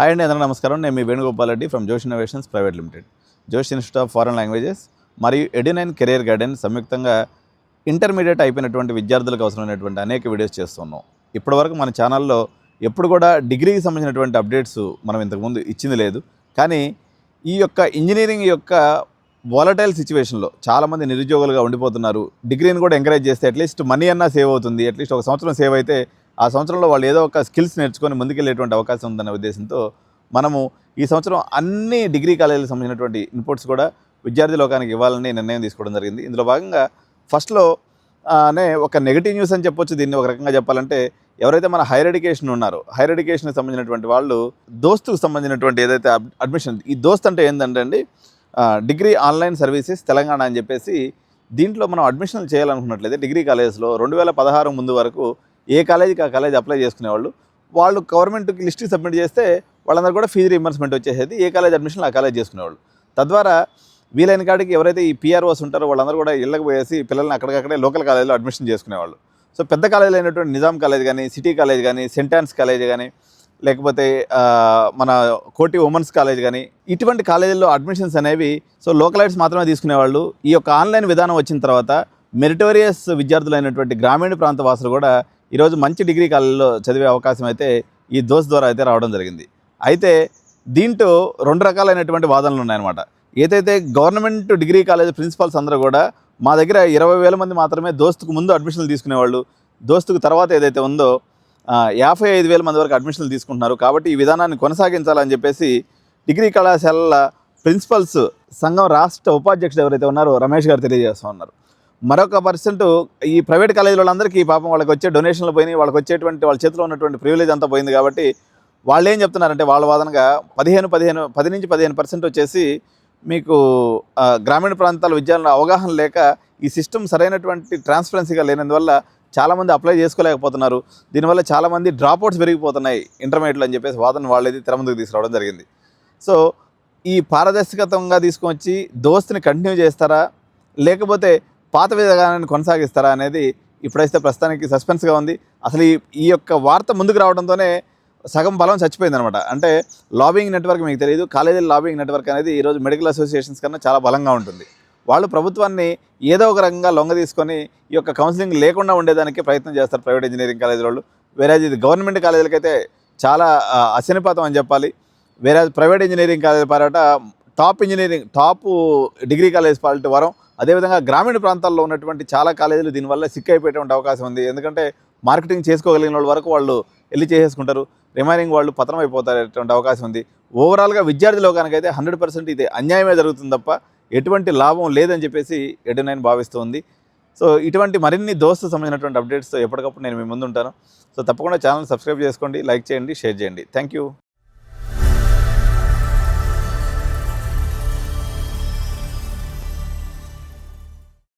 Hi అండి, అందరూ నమస్కారం. నేను మీ వేణుగోపాల్ రెడ్డి ఫ్రమ్ జోష్ ఇన్నోవేషన్స్ ప్రైవేట్ లిమిటెడ్, జోష్ ఇన్స్టిట్యూట్ ఆఫ్ ఫారెన్ లాంగ్వేజెస్ మరియు ఎడ్యునైన్ కెరియర్ గైడెన్స్ సంయుక్తంగా ఇంటర్మీడియట్ అయిపోయినటువంటి విద్యార్థులకు అవసరమైనటువంటి అనేక వీడియోస్ చేస్తున్నాం. ఇప్పటివరకు మన ఛానల్లో ఎప్పుడు కూడా డిగ్రీకి సంబంధించినటువంటి అప్డేట్స్ మనం ఇంతకుముందు ఇచ్చింది లేదు. కానీ ఈ యొక్క ఇంజనీరింగ్ యొక్క వాలటైల్ సిచ్యువేషన్లో చాలామంది నిరుద్యోగులుగా ఉండిపోతున్నారు. డిగ్రీని కూడా ఎంకరేజ్ చేస్తే అట్లీస్ట్ మనీ అన్నా సేవ్ అవుతుంది. అట్లీస్ట్ ఒక సంవత్సరం సేవ్ అయితే ఆ సంవత్సరంలో వాళ్ళు ఏదో ఒక స్కిల్స్ నేర్చుకొని ముందుకెళ్ళేటువంటి అవకాశం ఉందనే ఉద్దేశంతో మనము ఈ సంవత్సరం అన్ని డిగ్రీ కాలేజీలకు సంబంధించినటువంటి ఇన్పుట్స్ కూడా విద్యార్థి లోకానికి ఇవ్వాలని నిర్ణయం తీసుకోవడం జరిగింది. ఇందులో భాగంగా ఫస్ట్లో ఒక నెగిటివ్ న్యూస్ అని చెప్పొచ్చు. దీన్ని ఒక రకంగా చెప్పాలంటే ఎవరైతే మన హైయర్ ఎడ్యుకేషన్ ఉన్నారో హైయర్ ఎడ్యుకేషన్కి సంబంధించినటువంటి వాళ్ళు దోస్తుకు సంబంధించినటువంటి ఏదైతే అడ్మిషన్, ఈ దోస్త్ అంటే ఏంటంటే అండి, డిగ్రీ ఆన్లైన్ సర్వీసెస్ తెలంగాణ అని చెప్పేసి దీంట్లో మనం అడ్మిషన్లు చేయాలనుకున్నట్లయితే డిగ్రీ కాలేజెస్లో 2016 ముందు వరకు ఏ కాలేజీకి ఆ కాలేజ్ అప్లై చేసుకునేవాళ్ళు. వాళ్ళు గవర్నమెంట్కి లిస్ట్ సబ్మిట్ చేస్తే వాళ్ళందరూ కూడా ఫీజు రీయింబర్స్మెంట్ వచ్చేసేది. ఏ కాలేజ్ అడ్మిషన్ ఆ కాలేజ్ చేసుకునేవాళ్ళు. తద్వారా వీలైన కాడికి ఎవరైతే ఈ పిఆర్ఓస్ ఉంటారో వాళ్ళందరూ కూడా ఇళ్ళకి పోయేసి పిల్లల్ని అక్కడికక్కడే లోకల్ కాలేజీలో అడ్మిషన్ చేసుకునేవాళ్ళు. సో పెద్ద కాలేజీలు అయినటువంటి నిజాం కాలేజ్ కానీ, సిటీ కాలేజ్ కానీ, సెంట్ ఆన్స్ కాలేజ్ కానీ, లేకపోతే మన కోటి ఉమెన్స్ కాలేజ్ కానీ, ఇటువంటి కాలేజీల్లో అడ్మిషన్స్ అనేవి సో లోకలైట్స్ మాత్రమే తీసుకునేవాళ్ళు. ఈ యొక్క ఆన్లైన్ విధానం వచ్చిన తర్వాత మెరిటోరియస్ విద్యార్థులైనటువంటి గ్రామీణ ప్రాంత వాసులు కూడా ఈరోజు మంచి డిగ్రీ కాలేజీలో చదివే అవకాశం అయితే ఈ దోస్త్ ద్వారా అయితే రావడం జరిగింది. అయితే దీంట్లో 2 రకాలైనటువంటి వాదనలు ఉన్నాయన్నమాట. ఏదైతే గవర్నమెంట్ డిగ్రీ కాలేజ్ ప్రిన్సిపల్స్ అందరూ కూడా మా దగ్గర 20,000 మంది మాత్రమే దోస్తుకు ముందు అడ్మిషన్లు తీసుకునేవాళ్ళు, దోస్తుకు తర్వాత ఏదైతే ఉందో 55,000 మంది వరకు అడ్మిషన్లు తీసుకుంటున్నారు, కాబట్టి ఈ విధానాన్ని కొనసాగించాలని చెప్పేసి డిగ్రీ కళాశాలల ప్రిన్సిపల్స్ సంఘం రాష్ట్ర ఉపాధ్యక్షుడు ఎవరైతే ఉన్నారో రమేష్ గారు తెలియజేస్తూ ఉన్నారు. మరొక పర్సెంట్ ఈ ప్రైవేట్ కాలేజీల వాళ్ళందరికీ పాపం వాళ్ళకి వచ్చే డొనేషన్లు పోయినాయి, వాళ్ళకి వచ్చేటువంటి వాళ్ళ చేతిలో ఉన్నటువంటి ప్రివిలేజ్ అంతా పోయింది. కాబట్టి వాళ్ళు ఏం చెప్తున్నారంటే వాళ్ళ వాదనగా 10-15% వచ్చేసి మీకు గ్రామీణ ప్రాంతాల విద్యార్థుల అవగాహన లేక ఈ సిస్టమ్ సరైనటువంటి ట్రాన్స్పరెన్సీగా లేనందువల్ల చాలామంది అప్లై చేసుకోలేకపోతున్నారు. దీనివల్ల చాలామంది డ్రాప్అవుట్స్ పెరిగిపోతున్నాయి ఇంటర్మీడియట్లో అని చెప్పేసి వాదన వాళ్ళేది తెర ముందుకు తీసుకురావడం జరిగింది. సో ఈ పారదర్శకతంగా తీసుకొచ్చి దోస్తుని కంటిన్యూ చేస్తారా లేకపోతే పాత విధానాన్ని కొనసాగిస్తారా అనేది ఇప్పుడైతే ప్రస్తుతానికి సస్పెన్స్గా ఉంది. అసలు ఈ యొక్క వార్త ముందుకు రావడంతోనే సగం బలం చచ్చిపోయిందనమాట. అంటే లాబింగ్ నెట్వర్క్ మీకు తెలియదు, కాలేజీల లాబింగ్ నెట్వర్క్ అనేది ఈరోజు మెడికల్ అసోసియేషన్స్ కన్నా చాలా బలంగా ఉంటుంది. వాళ్ళు ప్రభుత్వాన్ని ఏదో ఒక రకంగా లొంగ తీసుకొని ఈ యొక్క కౌన్సిలింగ్ లేకుండా ఉండేదానికి ప్రయత్నం చేస్తారు ప్రైవేట్ ఇంజనీరింగ్ కాలేజీ వాళ్ళు. వేరే ఇది గవర్నమెంట్ కాలేజీలకైతే చాలా అశనిపాతం అని చెప్పాలి. వేరే ప్రైవేట్ ఇంజనీరింగ్ కాలేజీ పారాట టాప్ డిగ్రీ కాలేజ్ పాలిటీ వరం. అదేవిధంగా గ్రామీణ ప్రాంతాల్లో ఉన్నటువంటి చాలా కాలేజీలు దీనివల్ల సిక్ అయిపోయేటువంటి అవకాశం ఉంది. ఎందుకంటే మార్కెటింగ్ చేసుకోగలిగిన వాళ్ళ వరకు వాళ్ళు వెళ్ళి చేసేసుకుంటారు, రిమైనింగ్ వాళ్ళు పతనం అయిపోతారనేటువంటి అవకాశం ఉంది. ఓవరాల్గా విద్యార్థి లోకానికైతే 100% ఇది అన్యాయమే జరుగుతుంది తప్ప ఎటువంటి లాభం లేదని చెప్పేసి ఎడ్యునైన్ భావిస్తుంది. సో ఇటువంటి మరిన్ని దోస్తు సంబంధించినటువంటి అప్డేట్స్తో ఎప్పటికప్పుడు నేను మీ ముందు ఉంటాను. సో తప్పకుండా ఛానల్ సబ్స్క్రైబ్ చేసుకోండి, లైక్ చేయండి, షేర్ చేయండి. Thank you.